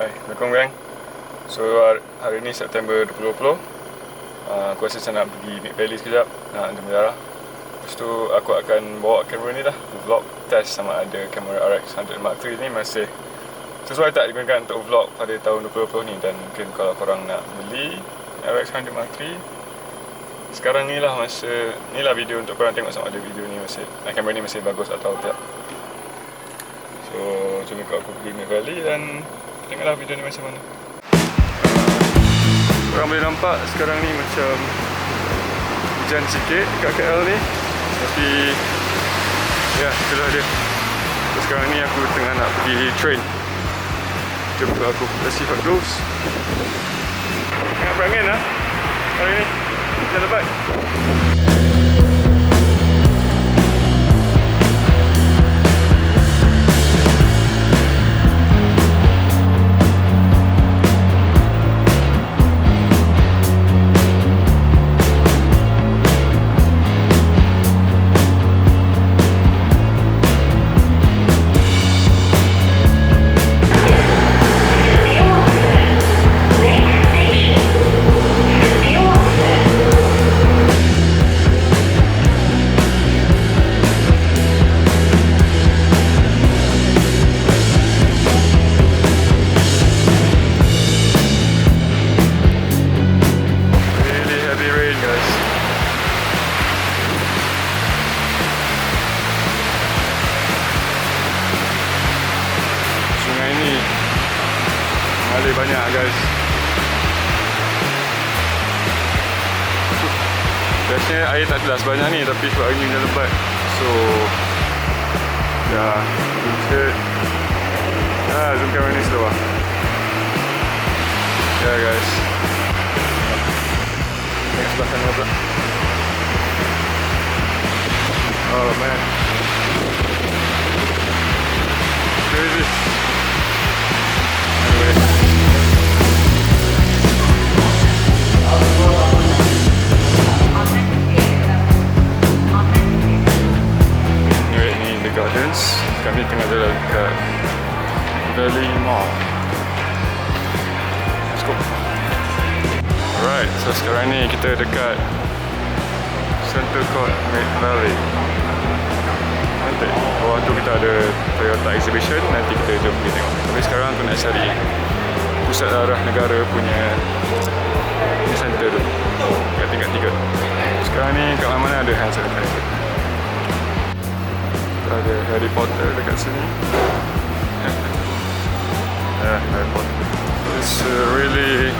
Assalamualaikum gang. So hari ni September 2020. Aku rasa saya nak pergi Mid Valley sekejap, nak ambil menjarah. Lepas tu aku akan bawa kamera ni lah, vlog test sama ada kamera RX100 Mark III ni masih sesuai tak digunakan untuk vlog pada tahun 2020 ni. Dan mungkin kalau korang nak beli RX100 Mark III, sekarang ni lah masa, ni lah video untuk korang tengok sama ada video ni masih, kamera ni masih bagus atau tak. So jom ikut aku pergi Mid Valley dan tengoklah video ni macam mana. Korang boleh nampak sekarang ni macam hujan sikit dekat KL ni, tapi ya, itulah dia. So, sekarang ni aku tengah nak pergi train. Jom ikut aku, let's see how it goes. Tengah berangin lah hari ni, hujan lebat. Mengalir banyak guys. Biasanya air tak adalah sebanyak ni, tapi sebab hari ni hujan lebat, so ya, sikit. Zoom kamera ni slow lah. Ya guys, tengok sebelah sana pula. Oh man, crazy. Gardens. Kami tengah jalan ke Valley Mall. Let's go. Alright, so sekarang ni kita dekat Center Court Mid Valley. Nanti bawah tu kita ada Toyota Exhibition, nanti kita jom pergi tengok. Tapi sekarang aku nak cari pusat darah negara punya center tu, kat tingkat 3. Sekarang ni kat mana-mana ada hand sanitizer. Ada Harry Potter dekat sini. Harry Potter. It's a really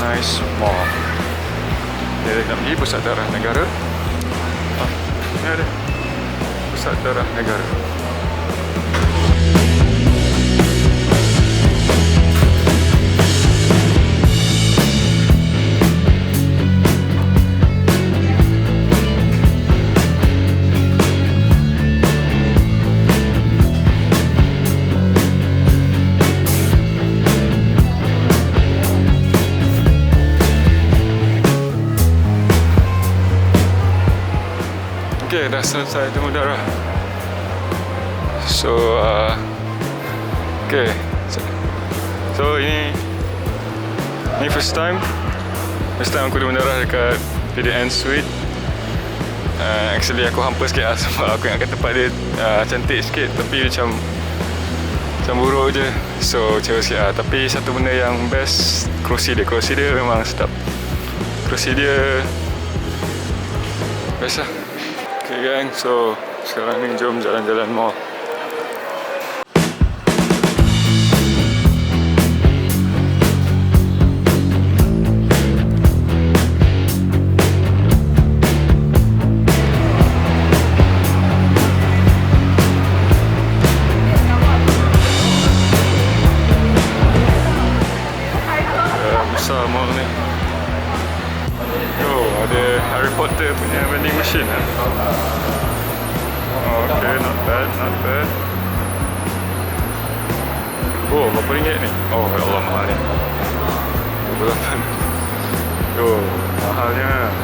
nice mall. Dia nak pergi pusat darah negara. Ni ada pusat darah negara. Okay, dah selesai temu darah. So, okay. So, ini first time aku temu darah dekat PDN Suite. Actually, aku hampa sikit lah sebab aku ingatkan tempat dia cantik sikit, tapi macam buruk je. So, kecewa sikit lah. Tapi satu benda yang best, kerusi dia memang sedap. Kerusi dia best lah. Okay gang, so sekarang ni jom jalan-jalan mall. Besar mall ni. Ada Harry Potter punya vending machine lah. Okay, not bad. Oh, berapa ringgit ni? Oh, ya Allah, mahal ni. 28. Oh, mahalnya.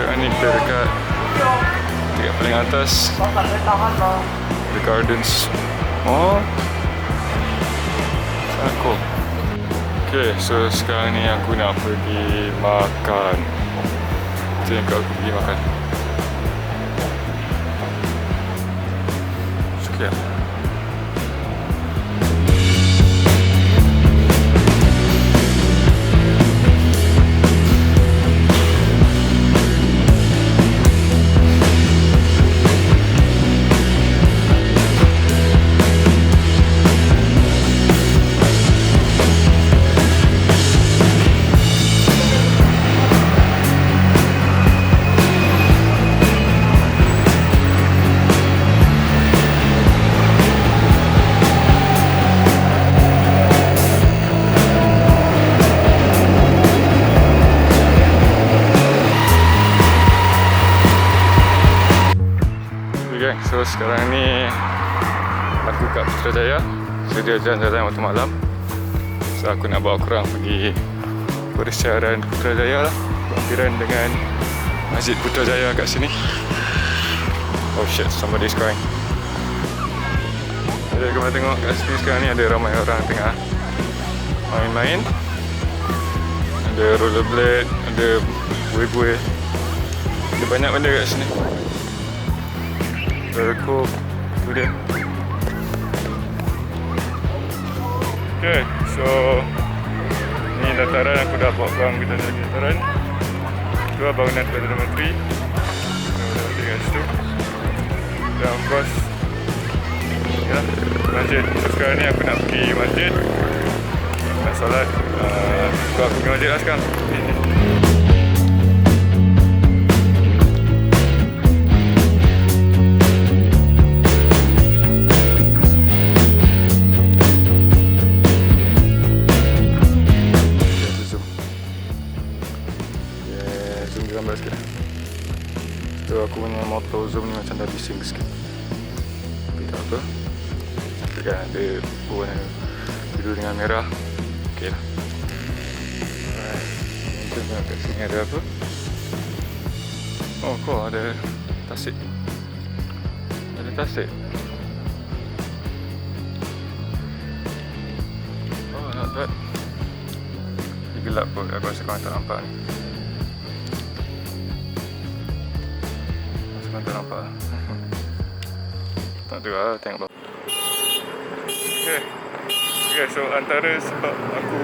sekarang ni kita dekat tingkat paling atas, The Gardens. Oh, aku. Okay, so sekarang ni aku nak pergi makan. Jom aku pergi makan. Sekian. So sekarang ni aku kat Putrajaya, sedia jalan-jalan waktu malam. So aku nak bawa korang pergi persiaran Putrajaya lah, berhampiran dengan Masjid Putrajaya kat sini. Oh shit, somebody's crying. Jadi korang tengok kat sini sekarang ni ada ramai orang tengah main-main. Ada rollerblade, ada buih-buih, ada banyak benda kat sini. Berkup, tu dia. Okay, so ni dataran, aku dah bawa korang kita lagi dataran. Tu lah bangunan Perdana Menteri. Dah tinggal situ. Dan of course, ya, masjid. So sekarang ni aku nak pergi masjid, nak solat. So aku pergi masjid lah sekarang. So aku punya motor zoom ni macam dah bising sikit, tapi tak apa. Tapi kan ada warna biru dengan merah. Ok lah. Alright, kita tengok kat sini ada apa. Oh kok ada tasik. Ada tasik. Oh not bad. Dia gelap pun, aku rasa korang tak nampak ni. Tak nampak. Tak ada lah, tengok bawah. Okay, so antara sebab aku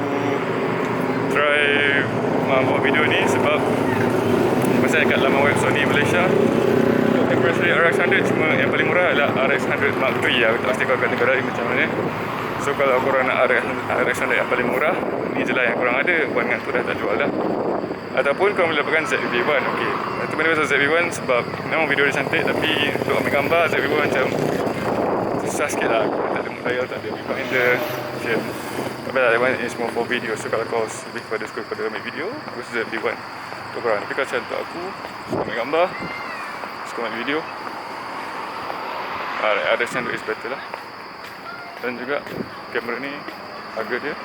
try buat video ni sebab pasal kat laman web Sony Malaysia, aku rasa RX100 cuma yang paling murah adalah RX100 Mark III lah. Aku tak pasti kau akan tengok macam mana. So kalau korang nak RX100 yang paling murah, ni je lah yang korang ada. Buat dengan tu dah tak jual dah. Ataupun korang boleh dapatkan ZV-1. Okay, itu benda pasal ZV-1 sebab memang video dia cantik, tapi untuk ambil gambar ZV-1 macam susah sikit lah. Aku tak ada mood dial, tak ada viewfinder. Tapi lah, that one is more for video. So kalau kau lebih kepada ambil video, aku rasa ZV-1 untuk korang. Tapi kalau macam untuk aku, suka ambil gambar, suka ambil video, RX100 is better lah. Dan juga kamera ni harga dia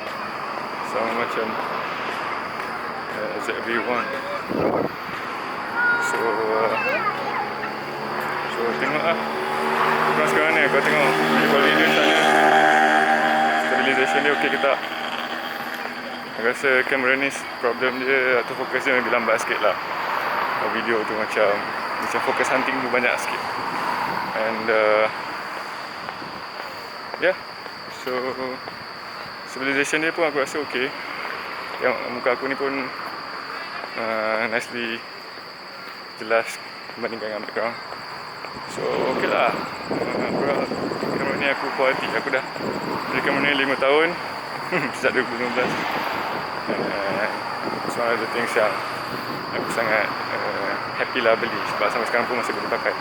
sama macam ZV-1. So tengok lah korang sekarang ni, kau tengok quality dia macam mana, stabilization dia ok ke tak. Aku rasa kamera ni problem dia atau fokus dia lebih lambat sikit lah. Video tu macam fokus hunting tu banyak sikit. And yeah, so stabilization dia pun aku rasa ok. Yang muka aku ni pun nicely jelas berbandingkan dengan background. So ok lah. Kamera ni aku puas hati. Aku dah beli kamera ni 5 tahun sejak 2019. It's one of the things yang aku sangat happy lah beli sebab sampai sekarang pun masih boleh pakai.